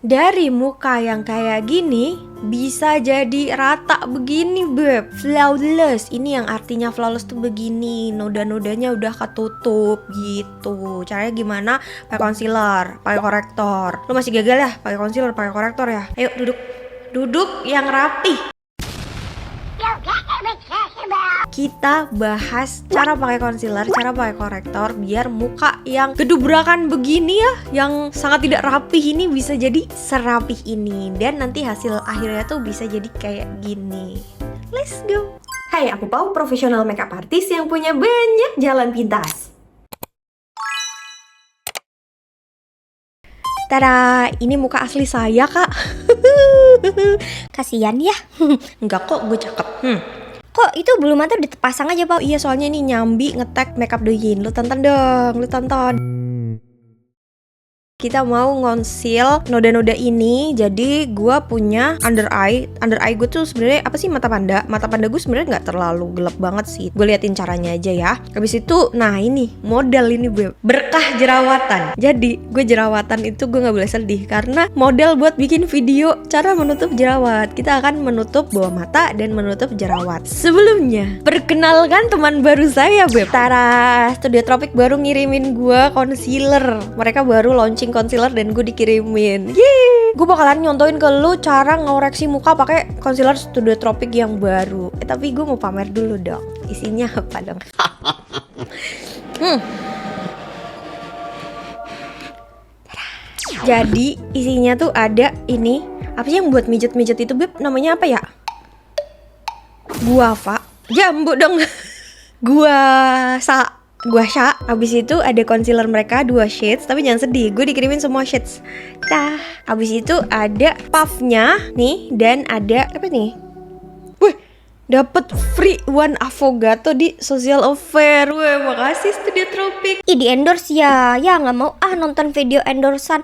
Dari muka yang kayak gini bisa jadi rata begini beb, flawless. Ini yang artinya flawless tuh begini, noda-nodanya udah ketutup gitu. Caranya gimana? Pakai concealer, pakai korektor. Lu masih gagal ya pakai concealer, pakai korektor ya? Ayo duduk yang rapi. Kita bahas cara pakai concealer, cara pakai korektor biar muka yang gedubrakan begini ya, yang sangat tidak rapih ini bisa jadi serapih ini. Dan nanti hasil akhirnya tuh bisa jadi kayak gini. Let's go. Hai, aku Pau, profesional makeup artist yang punya banyak jalan pintas. Tada, ini muka asli saya kak. Kasian ya. Enggak kok, gue cakep. Kok itu bulu mata udah terpasang aja, Pau? Iya, soalnya ini nyambi ngetek makeup doyin. Lu tonton dong, lu tonton. Kita mau ngonsil noda-noda ini. Jadi gue punya under eye gue tuh sebenarnya apa sih, mata panda gue sebenarnya nggak terlalu gelap banget sih. Gue liatin caranya aja ya. Habis itu, nah ini model ini berkah jerawatan. Jadi gue jerawatan itu gue nggak boleh sedih karena model buat bikin video cara menutup jerawat. Kita akan menutup bawah mata dan menutup jerawat. Sebelumnya, perkenalkan teman baru saya beb. Tara, Studio Tropic baru ngirimin gue concealer. Mereka baru launching concealer dan gue dikirimin. Yeay. Gue bakalan nyontoin ke lu cara ngoreksi muka pakai concealer Studio Tropic yang baru. Tapi gue mau pamer dulu dong. Isinya apa dong? Jadi isinya tuh ada ini. Apa sih yang buat mijet-mijet itu beb? Namanya apa ya? Guava. Jambu dong. Guasa. Abis itu ada concealer mereka 2 shades. Tapi jangan sedih, gue dikirimin semua shades. Abis itu ada puffnya nih. Dan ada apa nih? Wih, dapet free one avocado di social affair. Wih, makasih Studio Tropic. Ih, di endorse ya. Ya nggak mau nonton video endorsean.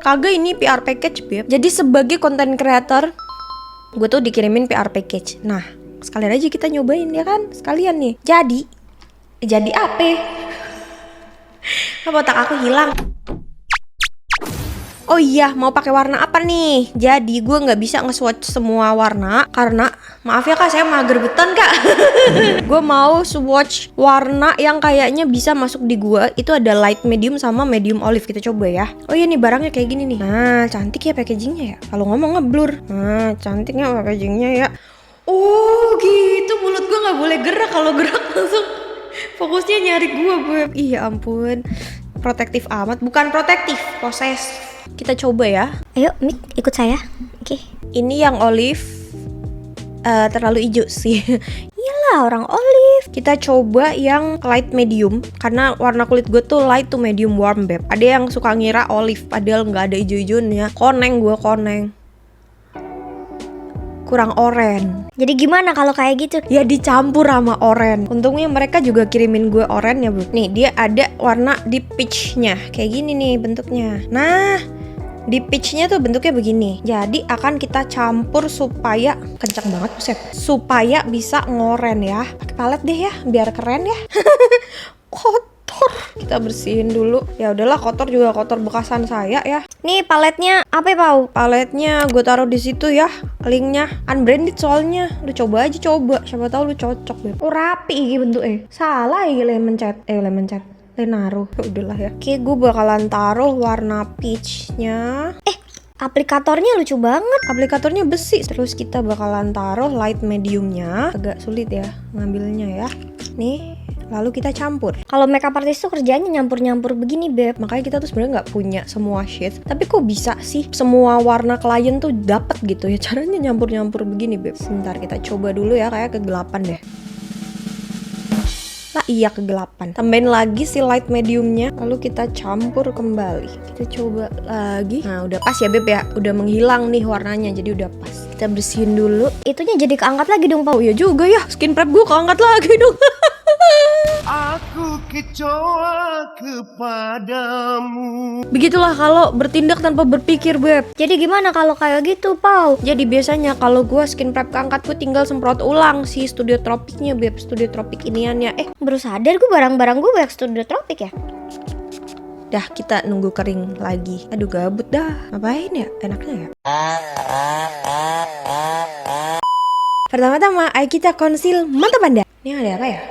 Kagak ini PR package beb. Jadi sebagai content creator, gue tuh dikirimin PR package. Nah, sekalian aja kita nyobain ya kan. Sekalian nih. Jadi apa? Apa otak aku hilang? Oh iya, mau pakai warna apa nih? Jadi gue nggak bisa nge-swatch semua warna karena maaf ya kak, saya mager beton kak. Gue mau swatch warna yang kayaknya bisa masuk di gue. Itu ada light medium sama medium olive. Kita coba ya. Oh iya nih barangnya kayak gini nih. Nah, cantik ya packagingnya ya. Kalau ngomong ngeblur. Nah, cantiknya packagingnya ya. Oh gitu, mulut gue nggak boleh gerak. Kalau gerak langsung fokusnya nyari gue beb. Iya ampun, protektif amat. Bukan protektif, posesif. Kita coba ya. Ayo, Mik, ikut saya. Oke. Ini yang olive terlalu hijau sih. Iyalah, orang olive. Kita coba yang light medium karena warna kulit gue tuh light to medium warm beb. Ada yang suka ngira olive padahal nggak ada hijau-hijaunya. Koneng. Kurang oren. Jadi gimana kalau kayak gitu? Ya dicampur sama oren. Untungnya mereka juga kirimin gue oren ya bro. Nih dia ada warna deep peach-nya. Kayak gini nih bentuknya. Nah, deep peach-nya tuh bentuknya begini. Jadi akan kita campur supaya kencang banget buset. Supaya bisa ngoren ya. Pakai palet deh ya, biar keren ya. Kotor. Kita bersihin dulu. Ya udahlah, kotor juga kotor bekasan saya ya. Nih paletnya apa ya, Pau? Paletnya gue taruh di situ ya. Linknya unbranded soalnya. Lu coba aja siapa tahu lu cocok deh. Oh rapi iki bentuknya. Salah iki lemon cat. Naruh. Udahlah ya. Oke, gue bakalan taruh warna peach-nya. Aplikatornya lucu banget. Aplikatornya besi. Terus kita bakalan taruh light mediumnya. Agak sulit ya ngambilnya ya. Nih. Lalu kita campur. Kalau makeup artist tuh kerjanya nyampur-nyampur begini, beb. Makanya kita tuh sebenarnya nggak punya semua shades. Tapi kok bisa sih semua warna klien tuh dapat gitu ya? Caranya nyampur-nyampur begini, beb. Sebentar kita coba dulu ya, kayak kegelapan deh. Nah iya kegelapan. Tambahin lagi si light mediumnya. Lalu kita campur kembali. Kita coba lagi. Nah udah pas ya beb ya. Udah menghilang nih warnanya. Jadi udah pas. Kita bersihin dulu. Itunya jadi keangkat lagi dong, Pau. Oh iya juga ya. Skin prep gue keangkat lagi dong. Aku kecoa kepadamu. Begitulah kalau bertindak tanpa berpikir beb. Jadi gimana kalau kayak gitu, Pau? Jadi biasanya kalau gue skin prep keangkat, gue tinggal semprot ulang si Studio Tropicnya beb. Studio Tropic iniannya. Baru sadar gue barang-barang gue banyak Studio Tropic ya. Dah, kita nunggu kering lagi. Aduh gabut dah. Ngapain ya? Enaknya ya. Pertama-tama, ayo kita conceal mata panda. Ini ada apa ya?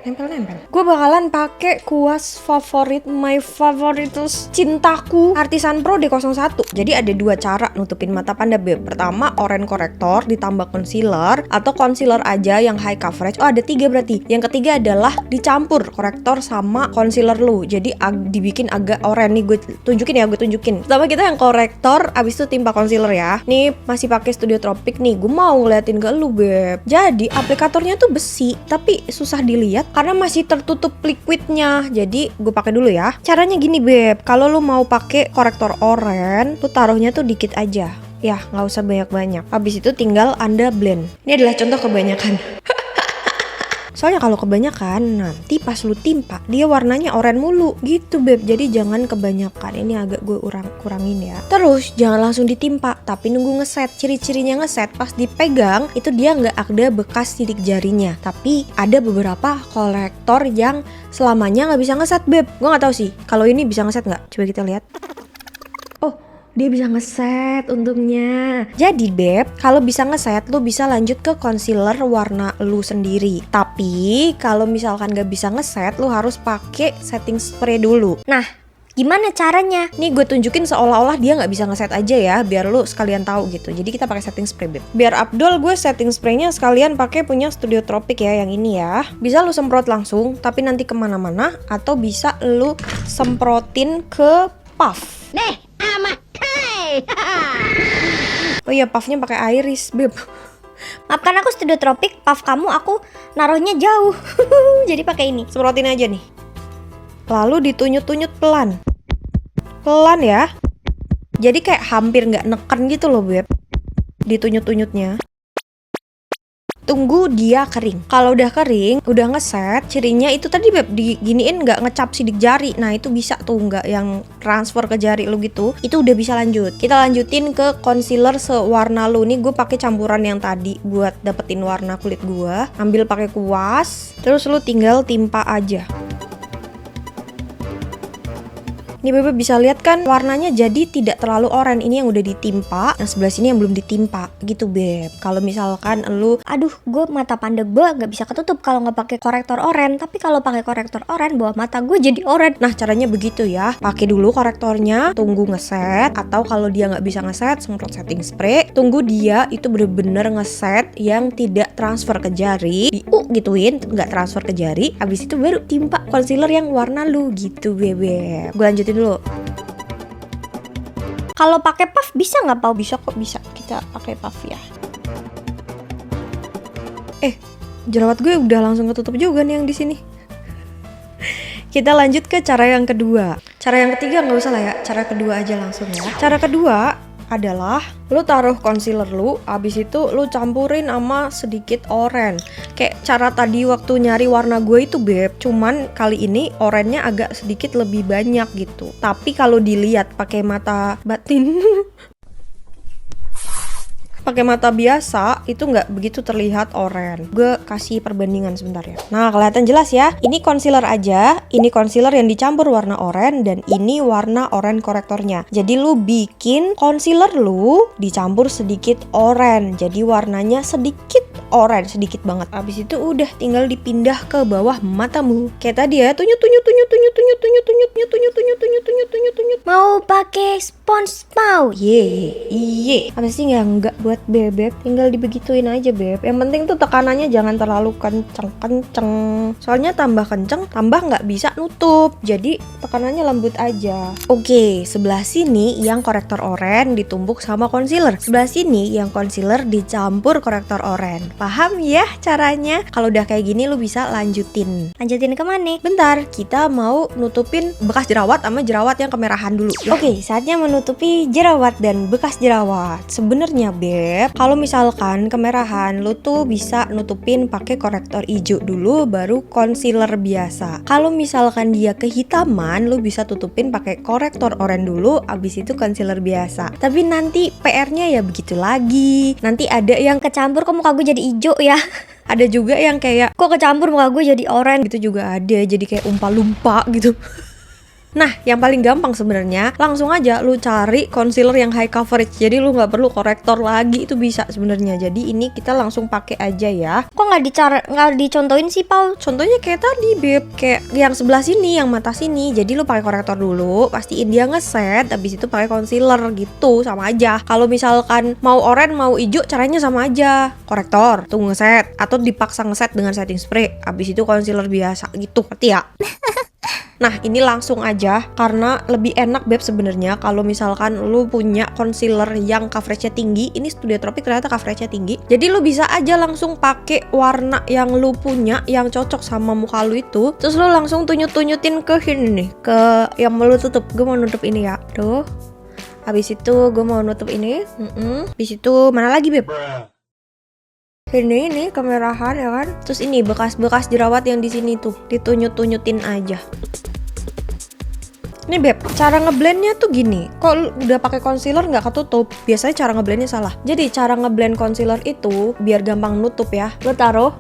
Nempel-nempel. Gue bakalan pakai kuas favorit, my favoritus cintaku, Artisan Pro D01. Jadi ada dua cara nutupin mata panda, beb. Pertama, orange corrector ditambah concealer, atau concealer aja yang high coverage. Oh, ada 3 berarti. Yang ketiga adalah dicampur korektor sama concealer lu. Jadi dibikin agak orange. Nih gue tunjukin. Pertama kita yang korektor, abis itu timpa concealer ya. Nih masih pakai Studio Tropic nih. Gue mau ngeliatin ke lu, beb. Jadi aplikatornya tuh besi, tapi susah dilihat karena masih tertutup liquidnya. Jadi gue pakai dulu ya. Caranya gini, beb. Kalau lu mau pakai korektor orange, lu taruhnya tuh dikit aja. Ya, nggak usah banyak-banyak. Habis itu tinggal Anda blend. Ini adalah contoh kebanyakan. Soalnya kalau kebanyakan, nanti pas lu timpa, dia warnanya oranye mulu gitu, beb. Jadi jangan kebanyakan. Ini agak gue kurangin ya. Terus jangan langsung ditimpa, tapi nunggu ngeset. Ciri-cirinya ngeset, pas dipegang itu dia nggak ada bekas sidik jarinya. Tapi ada beberapa korektor yang selamanya nggak bisa ngeset, beb. Gue nggak tahu sih kalau ini bisa ngeset nggak. Coba kita lihat. Dia bisa ngeset untungnya. Jadi beb, kalau bisa ngeset, lu bisa lanjut ke concealer warna lu sendiri. Tapi kalau misalkan gak bisa ngeset, lu harus pakai setting spray dulu. Nah, gimana caranya? Nih gue tunjukin seolah-olah dia nggak bisa ngeset aja ya, biar lu sekalian tahu gitu. Jadi kita pakai setting spray, beb. Biar Abdul, gue setting spraynya sekalian pakai punya Studio Tropic ya, yang ini ya. Bisa lu semprot langsung, tapi nanti kemana-mana. Atau bisa lu semprotin ke puff. Oh iya, puffnya pakai iris, beb. Maafkan aku Studio Tropic, puff kamu aku naruhnya jauh. Jadi pakai ini. Semprotin aja nih. Lalu ditunyut-tunyut pelan. Pelan ya. Jadi kayak hampir nggak neken gitu loh, beb. Ditunyut-tunyutnya. Tunggu dia kering. Kalau udah kering, udah ngeset, cirinya itu tadi, beb, diginiin nggak ngecap sidik jari. Nah itu bisa tuh, nggak yang transfer ke jari lu gitu. Itu udah bisa lanjut. Kita lanjutin ke concealer sewarna lu. Nih gue pakai campuran yang tadi buat dapetin warna kulit gue. Ambil pakai kuas, terus lu tinggal timpa aja. Ini beb bisa lihat kan warnanya jadi tidak terlalu oranye. Ini yang udah ditimpa, yang sebelah sini yang belum ditimpa gitu, beb. Kalau misalkan lu, aduh, gue mata panda gue nggak bisa ketutup kalau nggak pakai korektor oranye. Tapi kalau pakai korektor oranye, bawah mata gue jadi oranye. Nah caranya begitu ya. Pakai dulu korektornya, tunggu ngeset. Atau kalau dia nggak bisa ngeset, semprot setting spray. Tunggu dia itu bener-bener ngeset yang tidak transfer ke jari. Gituin, nggak transfer ke jari. Abis itu baru timpa concealer yang warna lu gitu, bebek. Gue lanjutin dulu. Kalau pakai puff bisa nggak, Pau? Bisa kok, bisa. Kita pakai puff ya. Jerawat gue udah langsung ketutup juga nih yang di sini. Kita lanjut ke cara yang kedua. Cara yang ketiga nggak usah lah ya. Cara kedua aja langsung ya. Cara kedua adalah lu taruh concealer lu, abis itu lu campurin sama sedikit oranye. Kayak cara tadi waktu nyari warna gue itu, beb. Cuman kali ini oranye-nya agak sedikit lebih banyak gitu. Tapi kalau dilihat pakai mata batin pakai mata biasa itu nggak begitu terlihat oranye. Gue kasih perbandingan sebentar ya. Nah kelihatan jelas ya. Ini concealer aja. Ini concealer yang dicampur warna oranye, dan ini warna oranye korektornya. Jadi lu bikin concealer lu dicampur sedikit oranye. Jadi warnanya sedikit oranye, sedikit banget. Abis itu udah tinggal dipindah ke bawah matamu. Kayak tadi ya, tunyut. Mau pakai spons mau? Iye. Apa sih nggak buat bebek? Tinggal dibegituin aja, beb. Yang penting tuh tekanannya jangan terlalu kenceng. Soalnya tambah kenceng, tambah nggak bisa nutup. Jadi tekanannya lembut aja. Oke, sebelah sini yang korektor oranye ditumbuk sama concealer. Sebelah sini yang concealer dicampur korektor oranye. Paham ya caranya? Kalau udah kayak gini lu bisa lanjutin. Lanjutin ke mana? Bentar, kita mau nutupin bekas jerawat sama jerawat yang kemerahan dulu. Oke, saatnya menutupi jerawat dan bekas jerawat. Sebenarnya, beb, kalau misalkan kemerahan, lu tuh bisa nutupin pakai korektor hijau dulu, baru concealer biasa. Kalau misalkan dia kehitaman, lu bisa tutupin pakai korektor oranye dulu, abis itu concealer biasa. Tapi nanti PR-nya ya begitu lagi. Nanti ada yang Kecampur kok muka gue jadi hijau ya. ada juga yang kayak Kok kecampur muka gue jadi oranye. gitu juga ada, jadi kayak umpa-lumpa gitu. Nah, yang paling gampang sebenarnya langsung aja lu cari concealer yang high coverage. Jadi lu nggak perlu korektor lagi, itu bisa sebenarnya. Jadi ini kita langsung pakai aja ya. Kok nggak dicontohin sih, Paul? Contohnya kayak tadi, Beb, kayak yang sebelah sini, yang mata sini. Jadi lu pakai korektor dulu, pastiin dia ngeset, habis itu pakai concealer gitu, sama aja. Kalau misalkan mau oranye, mau hijau, caranya sama aja. Korektor, tunggu ngeset, atau dipaksa ngeset dengan setting spray. Habis itu concealer biasa gitu, ngerti ya? Nah, ini langsung aja karena lebih enak, Beb, sebenarnya kalau misalkan lu punya concealer yang coveragenya tinggi. Ini Studio Tropic ternyata coveragenya tinggi. Jadi lu bisa aja langsung pakai warna yang lu punya yang cocok sama muka lu itu. Terus lu langsung tunyutin ke sini nih, ke yang mau lu tutup. Gue mau nutup ini ya. Tuh. Habis itu gue mau nutup ini. Habis itu mana lagi, Beb? Ini kemerahan ya kan. Terus ini bekas-bekas jerawat yang di sini tuh ditunyutin aja. Nih, Beb, cara ngeblendnya tuh gini. Kok udah pakai concealer nggak ketutup? Biasanya cara ngeblendnya salah. Jadi cara ngeblend concealer itu biar gampang nutup ya. Lo taruh,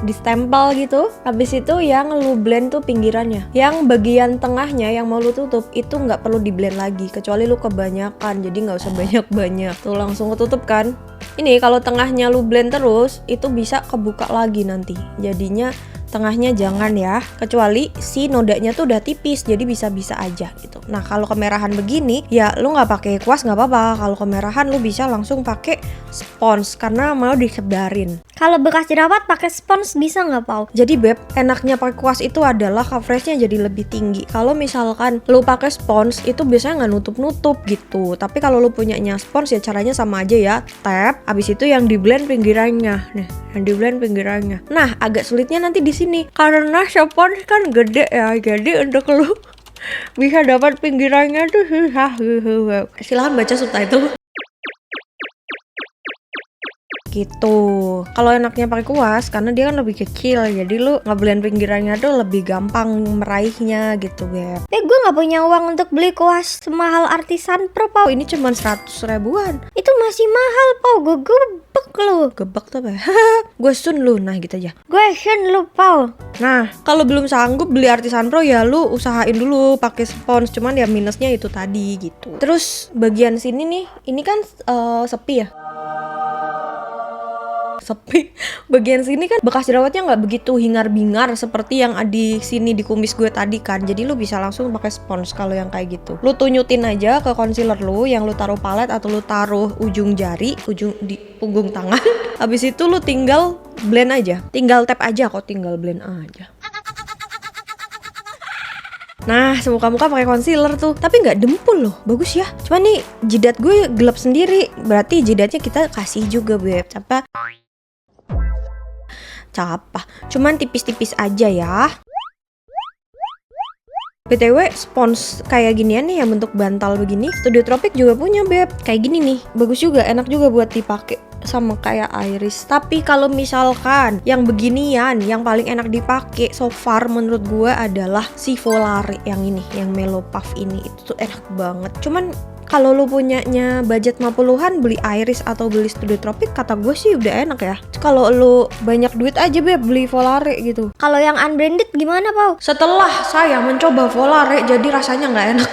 di stempel gitu. Habis itu yang lu blend tuh pinggirannya. Yang bagian tengahnya yang mau lu tutup itu nggak perlu di blend lagi. Kecuali lu kebanyakan. Jadi nggak usah banyak-banyak. Tuh langsung ketutup kan. Ini kalau tengahnya lu blend terus itu bisa kebuka lagi nanti. Jadinya tengahnya jangan ya, kecuali si nodanya tuh udah tipis, jadi bisa-bisa aja gitu. Nah, kalau kemerahan begini ya lu nggak pakai kuas nggak apa-apa. Kalau kemerahan lu bisa langsung pakai spons karena mau disebarin. Kalau bekas jerawat pakai spons bisa nggak, Pau? Jadi, Beb, enaknya pakai kuas itu adalah coveragenya jadi lebih tinggi. Kalau misalkan lu pakai spons itu biasanya nggak nutup-nutup gitu. Tapi kalau lu punyanya spons ya caranya sama aja ya, tap, habis itu yang di blend pinggirannya. Nih, yang di blend pinggirannya. Nah, agak sulitnya nanti di sini karena spons kan gede ya. Jadi untuk lu bisa dapat pinggirannya tuh susah. Silahkan baca subtitle. Gitu. Kalau enaknya pakai kuas karena dia kan lebih kecil, jadi lu ngeblend pinggirannya tuh lebih gampang meraihnya gitu, Beb. Gue nggak punya uang untuk beli kuas semahal Artisan Pro, Pau. Ini cuma 100 ribuan. Itu masih mahal, Pau. Gue gebek lu. Gebek tuh apa ya? Gue sun lu, nah gitu aja. Gue sun lu, Pau. Nah, kalau belum sanggup beli Artisan Pro ya lu usahain dulu pakai spons, cuman ya minusnya itu tadi gitu. Terus bagian sini nih, ini kan sepi ya. Sepi. Bagian sini kan bekas jerawatnya nggak begitu hingar-bingar seperti yang di sini di kumis gue tadi kan. Jadi lu bisa langsung pakai spons kalau yang kayak gitu. Lu tunyutin aja ke concealer lu yang lu taruh palet atau lu taruh ujung jari, ujung di punggung tangan. Habis itu lu tinggal blend aja. Tinggal tap aja kok, tinggal blend aja. Nah, semuka-muka pakai concealer tuh, tapi nggak dempul loh, bagus ya. Cuma nih jidat gue gelap sendiri, berarti jidatnya kita kasih juga, Beb. Capah, cuman tipis-tipis aja ya. BTW, spons kayak ginian nih yang bentuk bantal begini, Studio Tropic juga punya, Beb. Kayak gini nih, bagus juga, enak juga buat dipakai sama kayak iris. Tapi kalau misalkan yang beginian, yang paling enak dipakai so far menurut gue adalah si Volare yang ini, yang Melo Puff ini. Itu tuh enak banget. Cuman kalau lu punyanya budget 50-an, beli iris atau beli Studio Tropic, kata gue sih udah enak ya. Kalau lu banyak duit aja, Beb, beli Volare gitu. Kalau yang unbranded gimana, Pau? Setelah saya mencoba Volare, jadi rasanya nggak enak.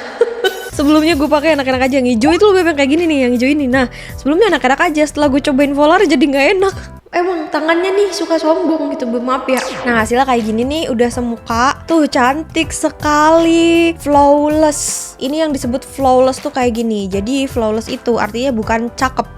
Sebelumnya gue pakai enak-enak aja, yang hijau itu loh, Beb, yang kayak gini nih, yang hijau ini. Nah, sebelumnya enak-enak aja, setelah gue cobain Volare jadi nggak enak. Emang tangannya nih suka sombong gitu, maaf ya. Nah, hasilnya kayak gini nih, udah semuka. Tuh cantik sekali, flawless. Ini yang disebut flawless tuh kayak gini. Jadi flawless itu artinya bukan cakep.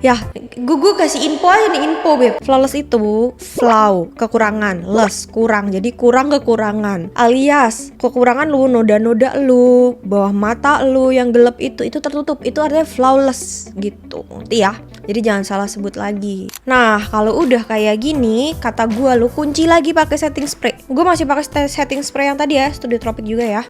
Ya, gue kasih info aja nih, info, Beb. Flawless itu flaw, kekurangan, less, kurang. Jadi kurang kekurangan. Alias kekurangan lu, noda-noda lu, bawah mata lu yang gelap itu tertutup. Itu artinya flawless gitu. Ngerti ya? Jadi jangan salah sebut lagi. Nah, kalau udah kayak gini, kata gue lu kunci lagi pakai setting spray. Gue masih pakai setting spray yang tadi ya, Studio Tropic juga ya.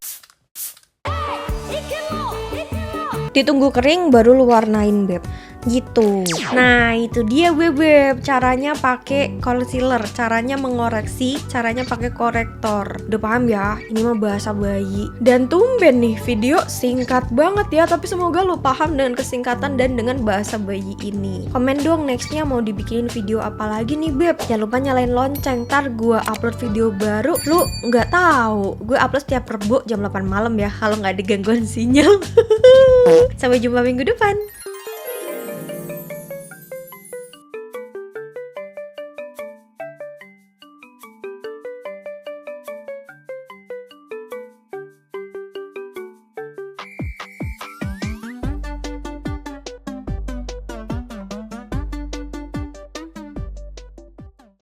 Ditunggu kering baru lu warnain, Beb. gitu. Nah itu dia beb, caranya pakai concealer, caranya mengoreksi, caranya pakai korektor. Udah paham ya? Ini mah bahasa bayi. Dan tumben nih video singkat banget ya, tapi semoga lo paham dengan kesingkatan dan dengan bahasa bayi ini. Komen dong nextnya mau dibikin video apa lagi nih beb. Jangan lupa nyalain lonceng, ntar gue upload video baru lu nggak tahu. Gue upload setiap Rebo jam 8 malam ya, kalau nggak ada gangguan sinyal. Sampai jumpa minggu depan.